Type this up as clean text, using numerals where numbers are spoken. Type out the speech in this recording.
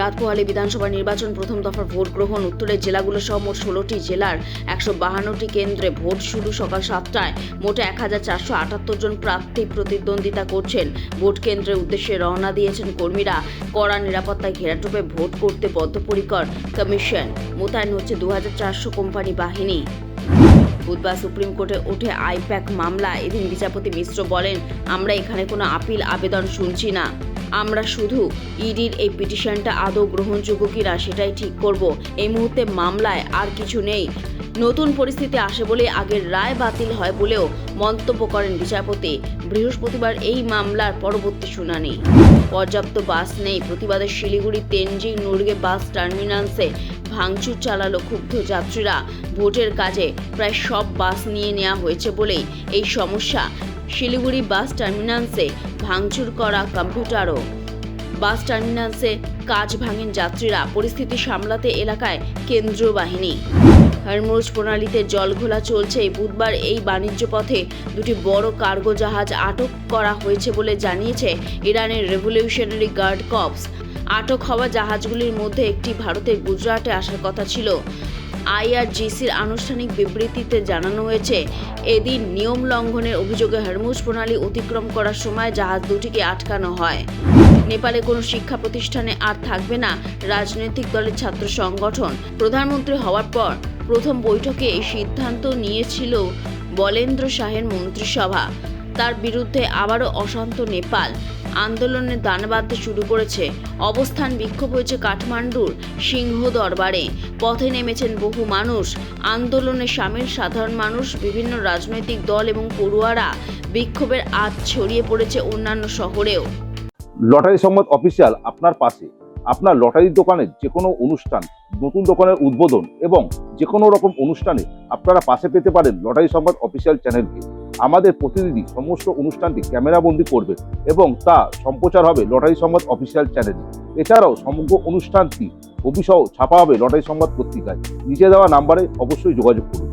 রাত পোহালে বিধানসভা নির্বাচন প্রথম দফার ভোট গ্রহণ। উত্তরের জেলাগুলো সহ মোট 16টি জেলার 152টি কেন্দ্রে ভোট শুরু সকাল 7টায়। মোটে 1478 জন প্রার্থী প্রতিদ্বন্দ্বিতা করছেন। ভোট কেন্দ্রের উদ্দেশ্যে রওনা দিয়েছেন কর্মীরা। কড়া নিরাপত্তায় ঘেরাটোপে ভোট করতে বদ্ধপরিকর কমিশন। মোতায়েন হচ্ছে 2400 কোম্পানি বাহিনী। বুধবার সুপ্রিম কোর্টে ওঠে আইপ্যাক মামলা। এদিন বিচারপতি মিশ্র বলেন, আমরা এখানে কোনো আপিল আবেদন শুনছি না। আমরা শুধু ইডির এই পিটিশনটা আদৌ গ্রহণযোগ্য কিনা সেটাই ঠিক করব। এই মুহূর্তে মামলায় আর কিছু নেই। নতুন পরিস্থিতি আসে বলে আগের রায় বাতিল হয় বলেও মন্তব্য করেন বিচারপতি। বৃহস্পতিবার এই মামলার পরবর্তী শুনানি। পর্যাপ্ত বাস নেই প্রতিবাদে শিলিগুড়ি তেনজিং নোরগে বাস টার্মিনাসে ভাঙচুর চালালো ক্ষুব্ধ যাত্রীরা। ভোটের কাজে প্রায় সব বাস নিয়ে নেওয়া হয়েছে বলেই এই সমস্যা। শিলিগুড়ি বাস টার্মিনাসে ভাঙচুর করা কম্পিউটারও। বাস টার্মিনাসে কাজ ভাঙেন যাত্রীরা। পরিস্থিতি সামলাতে এলাকায় কেন্দ্রীয় বাহিনী। হরমুজ প্রণালীতে জলঘোলা চলছে। বুধবার এই বাণিজ্য পথে দুটি বড় কার্গো জাহাজ আটক করা হয়েছে বলে জানিয়েছে ইরানের রেভলিউশনারি গার্ড কর্পস। আটক হওয়া জাহাজগুলির মধ্যে একটি ভারতের গুজরাটে আসার কথা ছিল। আইআরজিসির আনুষ্ঠানিক বিবৃতিতে জানানো হয়েছে, এদিন নিয়ম লঙ্ঘনের অভিযোগে হরমুজ প্রণালী অতিক্রম করার সময় জাহাজ দুটিকে আটকানো হয়। নেপালে কোনো শিক্ষা প্রতিষ্ঠানে আর থাকবে না রাজনৈতিক দলের ছাত্র সংগঠন। প্রধানমন্ত্রী হওয়ার পর প্রথম বৈঠকে এই সিদ্ধান্ত নিয়েছিল বলেন্দ্র শাহের মন্ত্রিসভা। তার বিরুদ্ধে আবারও অশান্ত নেপাল। আন্দোলনে দান বাঁধতে শুরু করেছে। অবস্থান বিক্ষোভ হয়েছে কাঠমান্ডুর সিংহ দরবারে। পথে নেমেছেন বহু মানুষ। আন্দোলনে সামিল সাধারণ মানুষ, বিভিন্ন রাজনৈতিক দল এবং পড়ুয়ারা। বিক্ষোভের আঁচ ছড়িয়ে পড়েছে অন্যান্য শহরেও। লটারি সংবাদ অফিসিয়াল আপনার পাশে। আপনার লটারির দোকানের যে কোনো অনুষ্ঠান, নতুন দোকানের উদ্বোধন এবং যে কোনো রকম অনুষ্ঠানে আপনারা পাশে পেতে পারেন লটারি সংবাদ অফিসিয়াল চ্যানেলকে। আমাদের প্রতিনিধি সমস্ত অনুষ্ঠানটি ক্যামেরাবন্দি করবে এবং তা সম্প্রচার হবে লটারি সংবাদ অফিসিয়াল চ্যানেলে। এছাড়াও সমগ্র অনুষ্ঠানটি ছবিসহ ছাপা হবে লটারি সংবাদ পত্রিকায়। নিচে দেওয়া নাম্বারে অবশ্যই যোগাযোগ করুন।